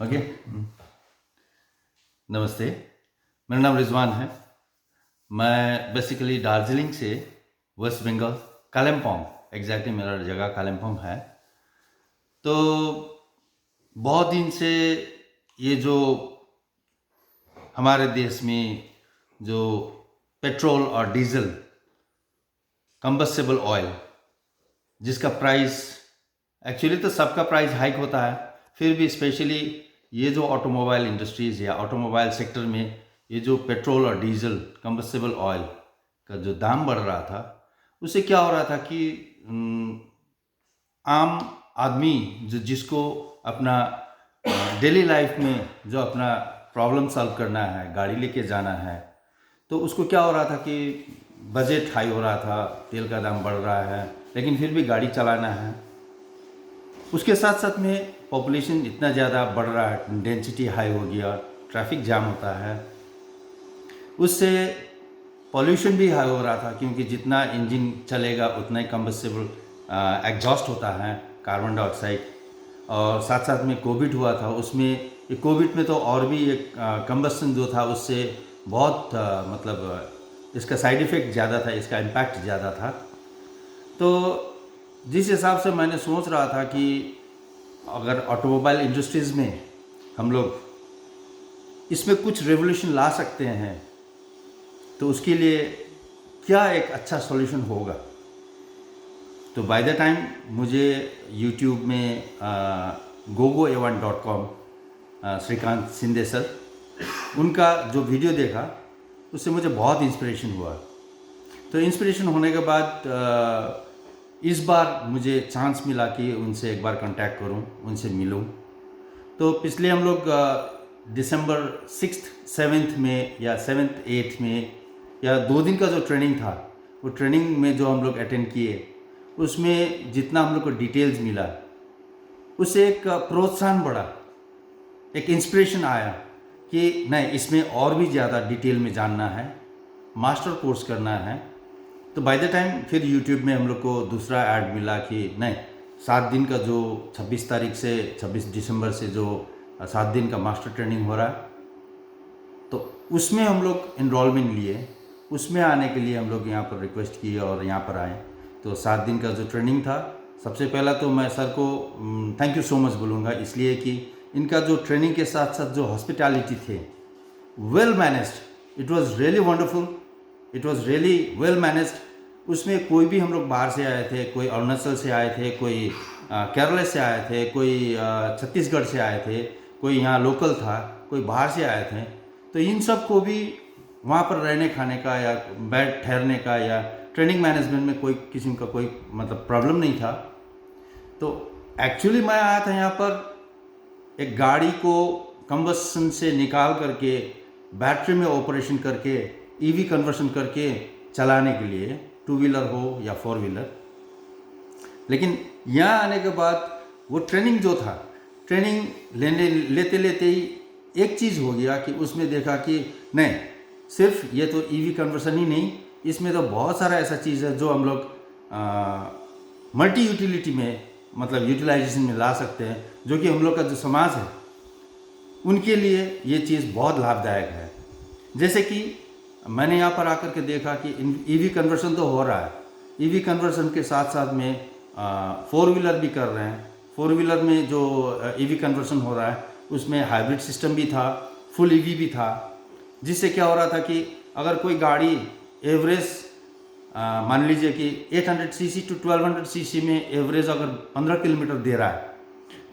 Okay. नमस्ते, मेरा नाम रिजवान है। मैं बेसिकली दार्जिलिंग से वेस्ट बंगाल, कालिम्पोंग, एग्जैक्टली मेरा जगह कालिम्पोंग है। तो बहुत दिन से ये जो हमारे देश में जो पेट्रोल और डीजल कंबस्टेबल ऑयल जिसका प्राइस एक्चुअली तो सबका प्राइस हाइक होता है, फिर भी स्पेशली ये जो ऑटोमोबाइल इंडस्ट्रीज़ या ऑटोमोबाइल सेक्टर में ये जो पेट्रोल और डीजल कंबस्टेबल ऑयल का जो दाम बढ़ रहा था, उससे क्या हो रहा था कि आम आदमी जिसको अपना डेली लाइफ में जो अपना प्रॉब्लम सॉल्व करना है, गाड़ी लेके जाना है, तो उसको क्या हो रहा था कि बजट हाई हो रहा था, तेल का दाम बढ़ रहा है, लेकिन फिर भी गाड़ी चलाना है। उसके साथ साथ में पॉपुलेशन इतना ज़्यादा बढ़ रहा है, डेंसिटी हाई हो गया, ट्रैफिक जाम होता है, उससे पॉल्यूशन भी हाई हो रहा था, क्योंकि जितना इंजन चलेगा उतना ही कंबस्टेबल एग्जॉस्ट होता है, कार्बन डाइऑक्साइड। और साथ साथ में कोविड हुआ था, उसमें कोविड में तो और भी एक कंबस्टन जो था उससे बहुत इसका साइड इफ़ेक्ट ज़्यादा था, इसका इम्पैक्ट ज़्यादा था। तो जिस हिसाब से मैंने सोच रहा था कि अगर ऑटोमोबाइल इंडस्ट्रीज़ में हम लोग इसमें कुछ रेवोल्यूशन ला सकते हैं, तो उसके लिए क्या एक अच्छा सॉल्यूशन होगा। तो बाय द टाइम मुझे यूट्यूब में gogoa1.com श्रीकांत शिंदे सर, उनका जो वीडियो देखा उससे मुझे बहुत इंस्पिरेशन हुआ। तो इंस्पिरेशन होने के बाद इस बार मुझे चांस मिला कि उनसे एक बार कांटेक्ट करूं, उनसे मिलूं। तो पिछले हम लोग दिसंबर 6th 7th में या 7th 8th में या 2 दिन का जो ट्रेनिंग था, वो ट्रेनिंग में जो हम लोग अटेंड किए, उसमें जितना हम लोग को डिटेल्स मिला, उससे एक प्रोत्साहन बढ़ा, एक इंस्पिरेशन आया कि नहीं, इसमें और भी ज़्यादा डिटेल में जानना है, मास्टर कोर्स करना है। तो बाय द टाइम फिर यूट्यूब में हम लोग को दूसरा ऐड मिला कि नहीं, 7 दिन का जो 26 तारीख से 26 दिसंबर से जो 7 दिन का मास्टर ट्रेनिंग हो रहा है, तो उसमें हम लोग इनरोलमेंट लिए। उसमें आने के लिए हम लोग यहाँ पर रिक्वेस्ट किए और यहाँ पर आए। तो 7 दिन का जो ट्रेनिंग था, सबसे पहला तो मैं सर को थैंक यू सो मच बोलूँगा, इसलिए कि इनका जो ट्रेनिंग के साथ साथ जो हॉस्पिटैलिटी थे, well managed, it was really wonderful, it was really well managed. उसमें कोई भी हम लोग बाहर से आए थे, कोई अरुणाचल से आए थे, कोई केरला से आए थे, कोई छत्तीसगढ़ से आए थे, कोई यहाँ लोकल था, कोई बाहर से आए थे। तो इन सब को भी वहाँ पर रहने खाने का या बेड ठहरने का या ट्रेनिंग मैनेजमेंट में कोई किस्म का कोई प्रॉब्लम नहीं था। तो एक्चुअली मैं आया था यहाँ पर एक गाड़ी को कंबस्शन से निकाल करके बैटरी में ऑपरेशन करके ईवी कन्वर्शन करके चलाने के लिए, 2 व्हीलर हो या 4 व्हीलर। लेकिन यहाँ आने के बाद वो ट्रेनिंग जो था, ट्रेनिंग लेते लेते ही एक चीज़ हो गया कि उसमें देखा कि नहीं, सिर्फ ये तो ईवी कन्वर्सन ही नहीं, इसमें तो बहुत सारा ऐसा चीज़ है जो हम लोग मल्टी यूटिलिटी में यूटिलाइजेशन में ला सकते हैं, जो कि हम लोग का जो समाज है उनके लिए ये चीज़ बहुत लाभदायक है। जैसे कि मैंने यहाँ पर आकर के देखा कि ईवी कन्वर्सन तो हो रहा है, ईवी कन्वर्सन के साथ साथ में 4 व्हीलर भी कर रहे हैं। 4 व्हीलर में जो ईवी कन्वर्सन हो रहा है उसमें हाइब्रिड सिस्टम भी था, फुल ईवी भी था, जिससे क्या हो रहा था कि अगर कोई गाड़ी एवरेज मान लीजिए कि 800 सीसी टू 1200 सीसी में एवरेज अगर 15 किलोमीटर दे रहा है,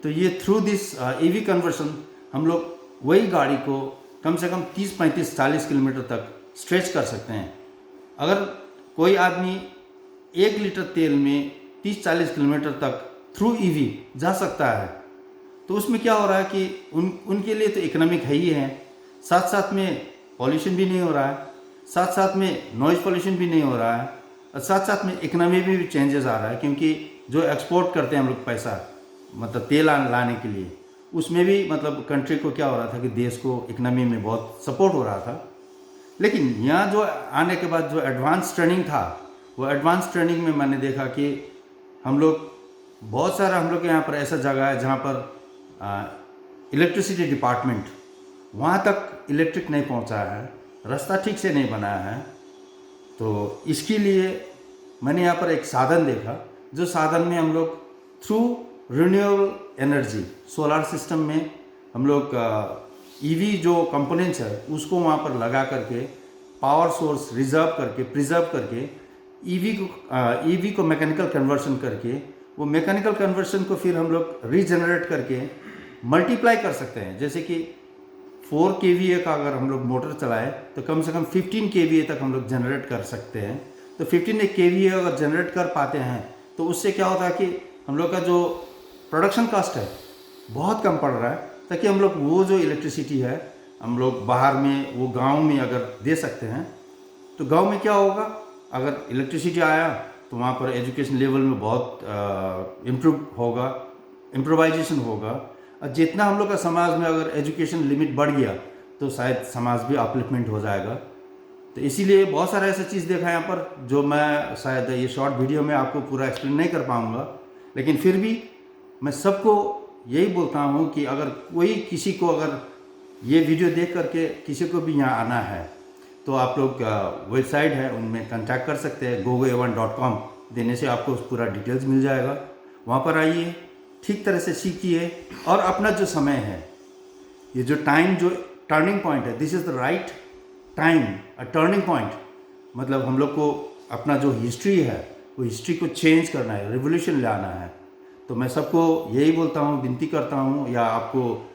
तो ये थ्रू दिस ईवी कन्वर्सन हम लोग वही गाड़ी को कम से कम 30, 35, 40 किलोमीटर तक स्ट्रेच कर सकते हैं। अगर कोई आदमी 1 लीटर तेल में 30-40 किलोमीटर तक थ्रू ईवी जा सकता है, तो उसमें क्या हो रहा है कि उनके लिए तो इकोनॉमिक है ही है, साथ साथ में पॉल्यूशन भी नहीं हो रहा है, साथ साथ में नॉइज पॉल्यूशन भी नहीं हो रहा है, और साथ साथ में इकोनॉमी में भी चेंजेस आ रहा है, क्योंकि जो एक्सपोर्ट करते हैं हम लोग पैसा तेल लाने के लिए, उसमें भी कंट्री को क्या हो रहा था कि देश को इकोनॉमी में बहुत सपोर्ट हो रहा था। लेकिन यहाँ जो आने के बाद जो एडवांस ट्रेनिंग था, वो एडवांस ट्रेनिंग में मैंने देखा कि हम लोग बहुत सारा हम लोग के यहाँ पर ऐसा जगह है जहाँ पर इलेक्ट्रिसिटी डिपार्टमेंट वहाँ तक इलेक्ट्रिक नहीं पहुँचा है, रास्ता ठीक से नहीं बनाया है। तो इसके लिए मैंने यहाँ पर एक साधन देखा, जो साधन में हम लोग through renewable energy solar system में हम लोग ईवी जो कंपोनेंट्स है उसको वहाँ पर लगा करके पावर सोर्स रिजर्व करके प्रिजर्व करके ईवी को मैकेनिकल कन्वर्शन करके वो मैकेनिकल कन्वर्शन को फिर हम लोग रीजनरेट करके मल्टीप्लाई कर सकते हैं। जैसे कि 4 kVA का अगर हम लोग मोटर चलाए तो कम से कम 15 kVA तक हम लोग जनरेट कर सकते हैं। तो 15 kVA अगर जनरेट कर पाते हैं तो उससे क्या होता है कि हम लोग का जो प्रोडक्शन कॉस्ट है बहुत कम पड़ रहा है, ताकि हम लोग वो जो इलेक्ट्रिसिटी है हम लोग बाहर में वो गांव में अगर दे सकते हैं तो गांव में क्या होगा, अगर इलेक्ट्रिसिटी आया तो वहाँ पर एजुकेशन लेवल में बहुत इम्प्रोवाइजेशन होगा। और जितना हम लोग का समाज में अगर एजुकेशन लिमिट बढ़ गया तो शायद समाज भी अपलिफ्टमेंट हो जाएगा। तो इसीलिए बहुत सारा ऐसा चीज़ देखा यहाँ पर जो मैं शायद ये शॉर्ट वीडियो में आपको पूरा एक्सप्लेन नहीं कर पाऊँगा, लेकिन फिर भी मैं सबको यही बोलता हूँ कि अगर कोई किसी को अगर ये वीडियो देख करके किसी को भी यहाँ आना है तो आप लोग वेबसाइट है उनमें कांटेक्ट कर सकते हैं। gogoa1.com देने से आपको पूरा डिटेल्स मिल जाएगा। वहाँ पर आइए, ठीक तरह से सीखिए और अपना जो समय है, ये जो टाइम जो टर्निंग पॉइंट है, this is the right time a turning point. मतलब हम लोग को अपना जो हिस्ट्री है वो हिस्ट्री को चेंज करना है, रिवोल्यूशन लाना है। तो मैं सबको यही बोलता हूँ, विनती करता हूँ, या आपको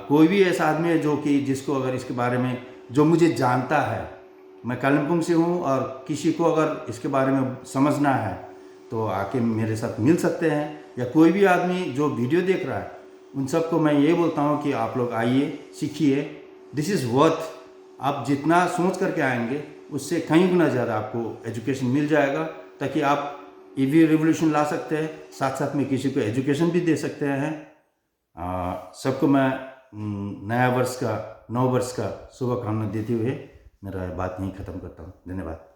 कोई भी ऐसा आदमी है जो कि जिसको अगर इसके बारे में जो मुझे जानता है, मैं कालिम्पोंग से हूँ और किसी को अगर इसके बारे में समझना है तो आके मेरे साथ मिल सकते हैं, या कोई भी आदमी जो वीडियो देख रहा है उन सबको मैं ये बोलता हूँ कि आप लोग आइए, सीखिए। दिस इज़ वर्थ, आप जितना सोच करके आएंगे उससे कहीं गुना ज़्यादा आपको एजुकेशन मिल जाएगा, ताकि आप ईवी रिवोल्यूशन ला सकते हैं, साथ साथ में किसी को एजुकेशन भी दे सकते हैं। सबको मैं नया वर्ष का, नव वर्ष का शुभकामना देते हुए मेरा बात यहीं ख़त्म करता हूँ। धन्यवाद।